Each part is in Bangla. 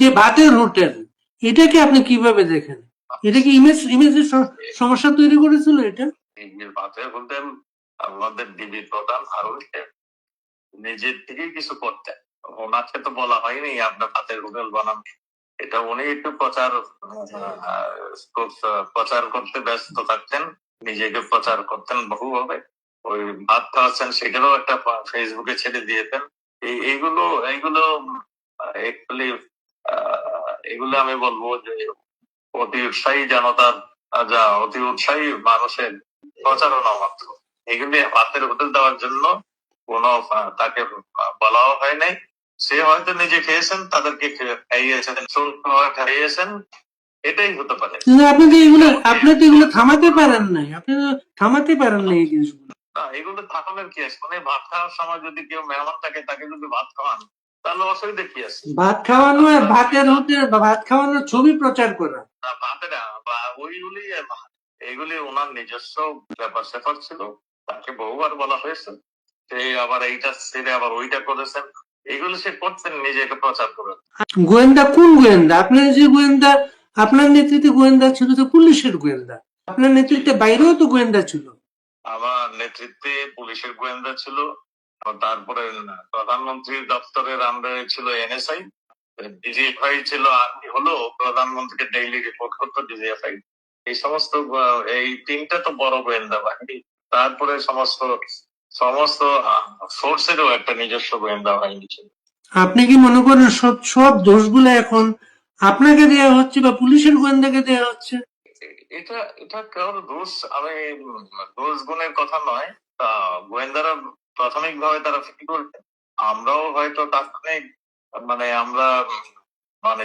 যে ভাতের হোটেল, এটাকে আপনি কিভাবে দেখেন? এটা কি ইমেজের সমস্যা তৈরি করেছিল এটা? ভাতের হোটেল আমাদের ডিবি প্রধান হারুন নিজের থেকেই কিছু করতেন, ওনাকে তো বলা হয়নি আপনার ভাতের হোটেল বানান। এটা উনি একটু প্রচার করতে ব্যস্ত থাকতেন, নিজেকে প্রচার করতেন বহুভাবে। ওই ভাত খাওয়াচ্ছেন সেটারও একটা ফেসবুকে ছেড়ে দিয়েছেন। এইগুলো এইগুলো একচুয়ালি এগুলো আমি বলবো যে অতি উৎসাহী জনতার যা অতি উৎসাহী মানুষের প্রচারণা মাত্র। এগুলি ভাতের হোটেল দেওয়ার জন্য কোন তাকে বলাও হয় নাই। সে হয়তো নিজে খেয়েছেন, তাদেরকে খাইয়েছেন, খাইয়েছেন, এটাই হতে পারে। আপনি তো এগুলো থামাতে পারেন নাই, আপনি তো থামাতে পারেন নাই এই জিনিসগুলো। না, এগুলো থাকানোর কি আছে? মানে ভাত খাওয়ার সময় যদি কেউ মেহমান থাকে তাকে যদি ভাত খাওয়ান তাহলে অসুবিধা কি আছে? ভাত খাওয়ানো আর ভাতের হোটেল বা ভাত খাওয়ানোর ছবি প্রচার করা, ভাতের বা ওইগুলি এগুলি ওনার নিজস্ব ব্যাপার স্যাপার ছিল। তাকে বহুবার বলা হয়েছে সে আবার এইটা ছেড়ে আবার ওইটা করেছেন। এগুলো সে করতেন, নিজেকে প্রচার করে। গোয়েন্দা কোন গোয়েন্দা? আপনার যে গোয়েন্দা, আপনার নেতৃত্বে গোয়েন্দা ছিল তো পুলিশের গোয়েন্দা, আপনার নেতৃত্বে বাইরেও তো গোয়েন্দা ছিল। আমার নেতৃত্বে পুলিশের গোয়েন্দা ছিল, তারপরে প্রধানমন্ত্রীর দপ্তরের আন্ডারে ছিল এনএসআই, ডিজিএফআই ছিল, আর্মি হলো প্রধানমন্ত্রীকে ডেইলি রিপোর্ট করতো ডিজিএফআই। এই সমস্ত এই তিনটা তো বড় গোয়েন্দা বাহিনী। তারপরে সমস্ত সমস্ত সোর্সেরও একটা নিজস্ব গোয়েন্দা বাহিনী ছিল। আপনি কি মনে করেন সব দোষগুলো এখন আপনাকে দেওয়া হচ্ছে বা পুলিশের গোয়েন্দাকে দেওয়া হচ্ছে? এটা এটা কারোর দোষ, আমি দোষ গুণের কথা নয়। তা গোয়েন্দারা প্রাথমিক ভাবে তারা ফিল করবে, আমরাও হয়তো তাৎক্ষণিক আমরা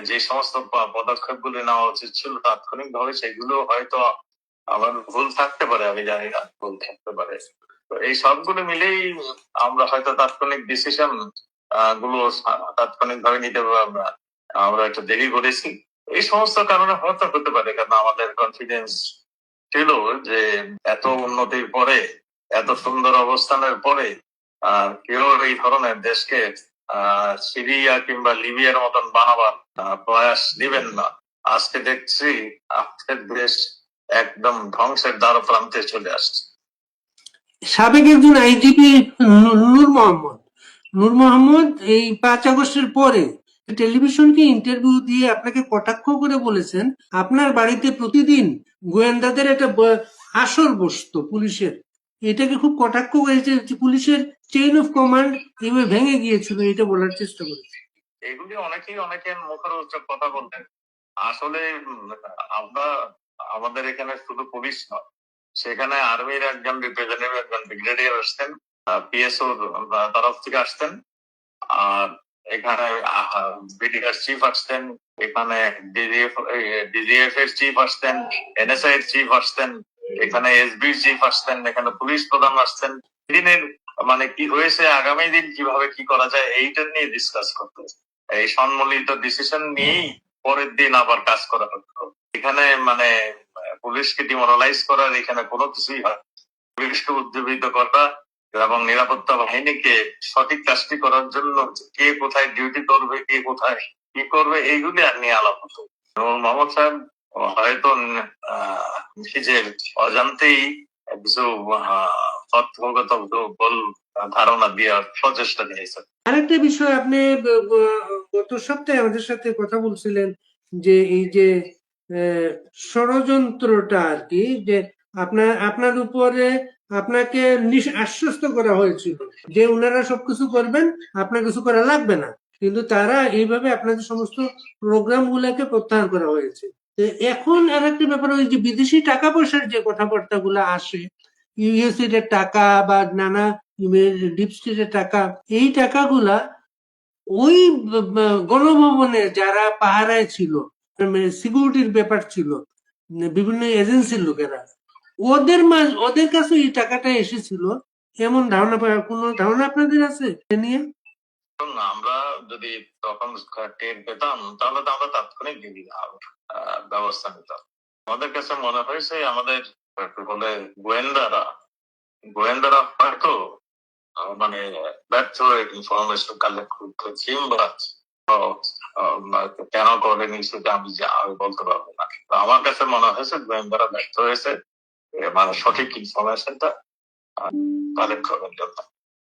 যে সমস্ত পদক্ষেপ গুলি নেওয়া উচিত ছিল তাৎক্ষণিক ভাবে সেগুলো হয়তো আমার ভুল থাকতে পারে, আমি জানি না, ভুল থাকতে পারে। তো এই সবগুলো মিলেই আমরা হয়তো তাৎক্ষণিক ডিসিশন গুলো তাৎক্ষণিক ভাবে নিতে আমরা একটু দেরি করেছি। এই সমস্ত কারণে হয়তো হতে পারে, কারণ আমাদের কনফিডেন্স ছিল যে এত উন্নতির পরে, এত সুন্দর অবস্থানের পরে কেউ এই ধরনের দেশকে সিরিয়া কিংবা লিবিয়ার মতন বানাবার প্রয়াস দিবেন না। আজকে দেখছি আমাদের দেশ একদম ধ্বংসের দ্বার প্রান্তে চলে আসছে। সাবেক একজন আইজিপি নূর মোহাম্মদ এই 5 আগস্টের পরে টেলিভিশনকে ইন্টারভিউ দিয়ে আপনাকে কটাক্ষ করে বলেছেন আপনার বাড়িতে প্রতিদিন গোয়েন্দাদের একটা আসর বসতো পুলিশের। এটাকে খুব কটাক্ষ করেছে, পুলিশের চেইন অফ কমান্ড এভাবে ভেঙে গিয়েছিল, এটা বলার চেষ্টা করেছে। এগুলি অনেকের মুখের কথা বলতেন। আসলে আমরা আমাদের এখানে শুধু পুলিশ নয়, সেখানে আর্মির একজন রিপ্রেজেন্টেটিভ, একজন ব্রিগেডিয়ার আসতেন, পিএসও তরফ থেকে আসতেন, আর এখানে বিডিআর চিফ আসতেন, এখানে ডিজিএফ এর চিফ আসতেন, এনএসআই এর চিফ আসতেন, এখানে এসবি চিফ আসতেন, এখানে পুলিশ প্রধান আসতেন। দিনের কি হয়েছে, আগামী দিন কিভাবে কি করা যায় এইটা নিয়ে ডিসকাস করতে, এই সম্মিলিত ডিসিশন নিয়েই পরের দিন আবার কাজ করা হতো। এখানে পুলিশকে ডিমোরালাইজ করার এখানে কোনো কিছুই হয়, পুলিশকে উজ্জীবিত করা এবং নিরাপত্তা বাহিনীকে সঠিক কাজটি করার জন্য কে কোথায় ডিউটি করবে, কে কোথায় কি করবে, এইগুলি আর নিয়ে আলাপ হতো। মোহাম্মদ সাহেব হয়তো নিজের অজান্তেই কিছু তথ্যগত ভুল ধারণা দেওয়ার প্রচেষ্টা নিয়েছেন। আরেকটা বিষয়, আপনি গত সপ্তাহে আমাদের সাথে কথা বলছিলেন যে এই যে ষড়যন্ত্রটা আর কি, যে আপনার উপরে আপনাকে আশ্বস্ত করা হয়েছিল যে উনারা সবকিছু করবেন, আপনার কিছু করা লাগবে না, কিন্তু তারা এইভাবে আপনাদের সমস্ত প্রোগ্রাম গুলাকে প্রত্যাহার করা হয়েছে। এখন আর একটা ব্যাপার, ওই যে বিদেশি টাকা পয়সার যে কথাবার্তা গুলা আসে, ইউএসএ এর টাকা বা নানা ডিপ স্টেটের টাকা, এই টাকাগুলা ওই গণভবনে যারা পাহারায় ছিল, সিকিউরিটির ব্যাপার ছিল, বিভিন্ন এজেন্সির লোকেরা, ওদের কাছে এই টাকাটা এসেছিল, এমন ধারণা, কোনো ধারণা আপনাদের আছে এ নিয়ে? আমরা যদি তখন টের পেতাম তাহলে তো আমরা তাৎক্ষণিক ব্যবস্থা নিতাম। আমাদের কাছে মনে হয়েছে আমাদের বলে গোয়েন্দারা হয়তো ব্যর্থ ইনফরমেশন কালেক্ট করতে, কিংবা কেন করেনি সেটা আমি বলতে পারবো না। তো আমার কাছে মনে হয়েছে গোয়েন্দারা ব্যর্থ হয়েছে মানে সঠিক ইনফরমেশনটা কালেক্ট করার জন্য।